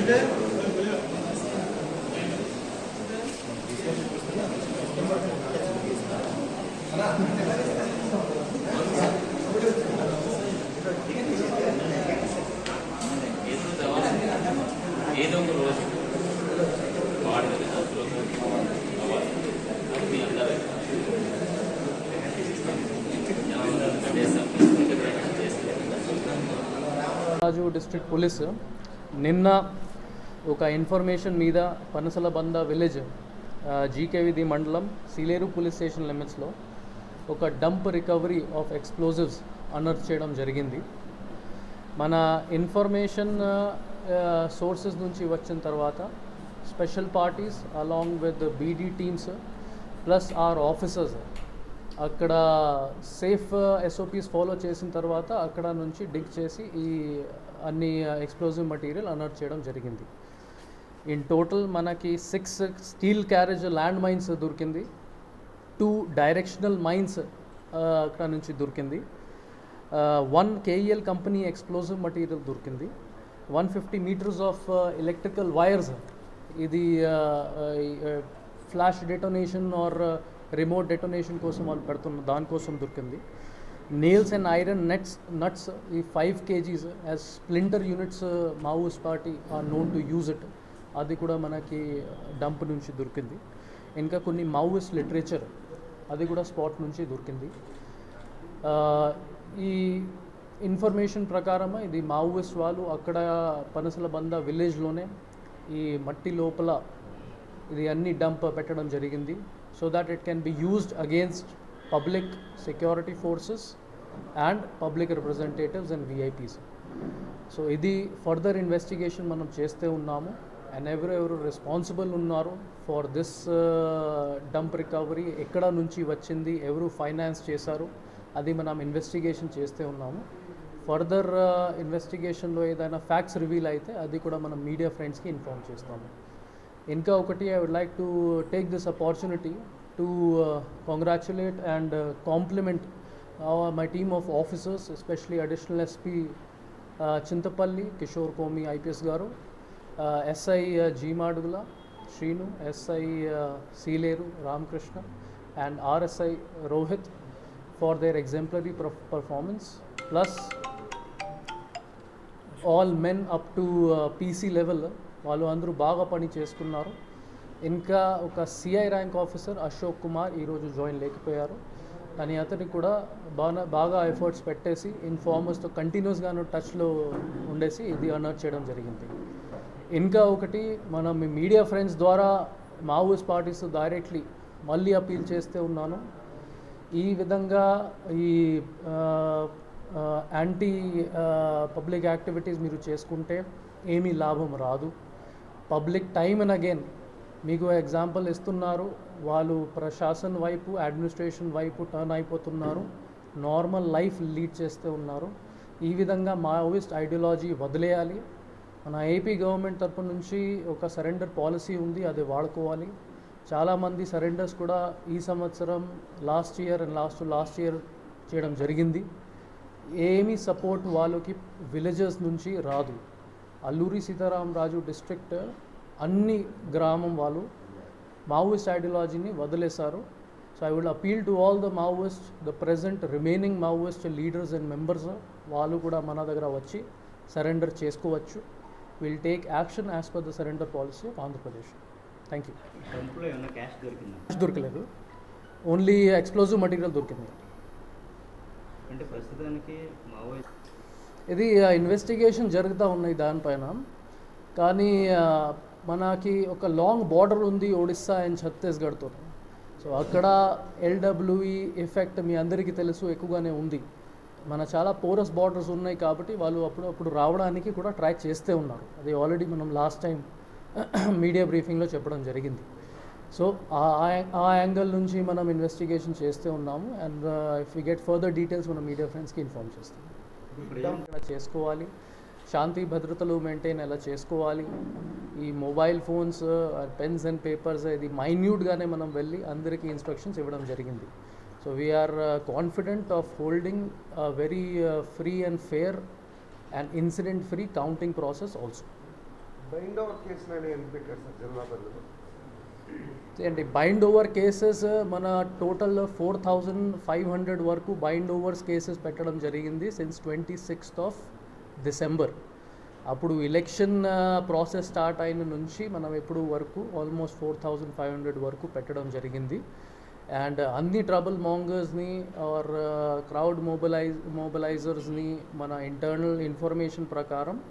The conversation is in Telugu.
ఏదో ఒక రోజు రాజు డిస్ట్రిక్ట్ పోలీస్ నిన్న ఒక ఇన్ఫర్మేషన్ మీద పనసలబంద విలేజ్ జీకేవిది మండలం సీలేరు పోలీస్ స్టేషన్ లిమిట్స్లో ఒక dump recovery of explosives unearth చేయడం జరిగింది. మన ఇన్ఫర్మేషన్ సోర్సెస్ నుంచి వచ్చిన తర్వాత special parties along with BD teams plus our officers అక్కడ సేఫ్ ఎస్ఓపీస్ ఫాలో చేసిన తర్వాత అక్కడ నుంచి డిగ్ చేసి ఈ అన్ని ఎక్స్ప్లోజివ్ మటీరియల్ అనర్త్ చేయడం జరిగింది. ఇన్ టోటల్ మనకి 6 స్టీల్ క్యారేజ్ ల్యాండ్ మైన్స్ దొరికింది, 2 డైరెక్షనల్ మైన్స్ అక్కడ నుంచి దొరికింది, 1 KEL కంపెనీ ఎక్స్ప్లోజివ్ మటీరియల్ దొరికింది, 150 meters ఆఫ్ ఎలక్ట్రికల్ వైర్స్, ఇది flash detonation are remote detonation కోసం వాళ్ళు పెడుతున్న దానికోసం దొరికింది. నేల్స్ అండ్ ఐరన్ నట్స్ ఈ 5 kgs as splinter units Maoist party or known to use it, అది కూడా మనకి డంప్ నుంచి దొరికింది. ఇంకా కొన్ని మావోయిస్ట్ లిటరేచర్ అది కూడా స్పాట్ నుంచి దొరికింది. ఈ ఇన్ఫర్మేషన్ ప్రకారం ఇది మావోయిస్ట్ వాళ్ళు అక్కడ పనసలబంద విలేజ్లోనే ఈ మట్టి లోపల ఇది అన్ని డంప్ పెట్టడం జరిగింది, so that it can be used against public security forces and public representatives and VIPs. So ఇది ఫర్దర్ ఇన్వెస్టిగేషన్ మనం చేస్తూ ఉన్నాము. అండ్ ఎవరు రెస్పాన్సిబుల్ ఉన్నారు ఫర్ దిస్ డంప్ రికవరీ, ఎక్కడ నుంచి వచ్చింది, ఎవరు ఫైనాన్స్ చేశారు, అది మనం ఇన్వెస్టిగేషన్ చేస్తూ ఉన్నాము. ఫర్దర్ ఇన్వెస్టిగేషన్లో ఏదైనా ఫ్యాక్ట్స్ రివీల్ అయితే అది కూడా మనం మీడియా ఫ్రెండ్స్కి ఇన్ఫార్మ్ చేస్తాము. ఇంకా ఒకటి, I would like to take this opportunity to congratulate and compliment my team of officers, especially additional SP Chintapalli Kishore Komi IPS గారు, SI Gmadugula Srinu, SI Sileru Ramakrishna and RSI Rohit for their exemplary performance, plus all men up to PC level వాళ్ళు అందరూ బాగా పని చేసుకున్నారు. ఇంకా ఒక CI rank officer Ashok Kumar ఈరోజు జాయిన్ లేకపోయారు, కానీ అతనికి కూడా బాగా ఎఫర్ట్స్ పెట్టేసి ఇన్ఫార్మర్స్తో కంటిన్యూస్గాను టచ్లో ఉండేసి ఇది అనర్త్ చేయడం జరిగింది. ఇంకా ఒకటి, మనం మీ మీడియా ఫ్రెండ్స్ ద్వారా మావోయిస్ట్ పార్టీస్ డైరెక్ట్లీ మళ్ళీ అపీల్ చేస్తూ ఉన్నాను, ఈ విధంగా ఈ యాంటీ పబ్లిక్ యాక్టివిటీస్ మీరు చేసుకుంటే ఏమీ లాభం రాదు. పబ్లిక్ టైమ్ అండ్ అగైన్ మీకు ఎగ్జాంపుల్ ఇస్తున్నారు, వాళ్ళు ప్రశాసన వైపు అడ్మినిస్ట్రేషన్ వైపు టర్న్ అయిపోతున్నారు, నార్మల్ లైఫ్ లీడ్ చేస్తూ ఉన్నారు. ఈ విధంగా మావోయిస్ట్ ఐడియాలజీ వదిలేయాలి. మన ఏపీ గవర్నమెంట్ తరపు నుంచి ఒక సరెండర్ పాలసీ ఉంది, అది వాడుకోవాలి. చాలామంది సరెండర్స్ కూడా ఈ సంవత్సరం లాస్ట్ ఇయర్ చేయడం జరిగింది. ఏమీ సపోర్ట్ వాళ్ళకి విలేజెస్ నుంచి రాదు. అల్లూరి సీతారామరాజు డిస్ట్రిక్ట్ అన్ని గ్రామం వాళ్ళు మావోయిస్ట్ ఐడియాలజీని వదిలేశారు. So I will appeal to all the Maoist, the present remaining Maoist leaders and members, వాళ్ళు కూడా మన దగ్గర వచ్చి సరెండర్ చేసుకోవచ్చు. Will take action as per the surrender policy of Andhra Pradesh. Thank you. Cash దొరకలేదు, ఓన్లీ ఎక్స్ప్లోజివ్ మటీరియల్ దొరికింది. అంటే ప్రస్తుతానికి ఇది ఇన్వెస్టిగేషన్ జరుగుతూ ఉన్నాయి దానిపైన, కానీ మనకి ఒక లాంగ్ బార్డర్ ఉంది ఒడిస్సా అండ్ ఛత్తీస్గఢ్తో. సో అక్కడ LWE ఎఫెక్ట్ మీ అందరికీ తెలుసు ఎక్కువగానే ఉంది. మన చాలా పోరస్ బార్డర్స్ ఉన్నాయి కాబట్టి వాళ్ళు అప్పుడు రావడానికి కూడా ట్రై చేస్తూ ఉన్నారు. అది ఆల్రెడీ మనం లాస్ట్ టైం మీడియా బ్రీఫింగ్లో చెప్పడం జరిగింది. సో ఆ యాంగిల్ నుంచి మనం ఇన్వెస్టిగేషన్ చేస్తూ ఉన్నాము. And if you get further details మనం మీడియా ఫ్రెండ్స్కి ఇన్ఫార్మ్ చేస్తాం. ఎలా చేసుకోవాలి, శాంతి భద్రతలు మెయింటైన్ ఎలా చేసుకోవాలి, ఈ mobile phones, pens and papers, ఇది మైన్యూట్గానే మనం వెళ్ళి అందరికీ ఇన్స్ట్రక్షన్స్ ఇవ్వడం జరిగింది. So we're confident of holding very free and fair and incident free counting process also. Bind over కేసులు అని ఎందుకు పెట్టారు సార్ జిల్లా పరిధిలో? అండి బైండ్ ఓవర్ కేసెస్ మన టోటల్ 4,500 వరకు బైండ్ ఓవర్స్ కేసెస్ పెట్టడం జరిగింది సిన్స్ 26th ఆఫ్ డిసెంబర్. అప్పుడు ఎలక్షన్ ప్రాసెస్ స్టార్ట్ అయిన నుంచి మనం ఎప్పుడు వరకు ఆల్మోస్ట్ 4,500 వరకు పెట్టడం జరిగింది. అండ్ అన్ని ట్రబుల్ మాంగర్స్ని ఆర్ క్రౌడ్ మొబిలైజర్స్ని మన ఇంటర్నల్ ఇన్ఫర్మేషన్ ప్రకారం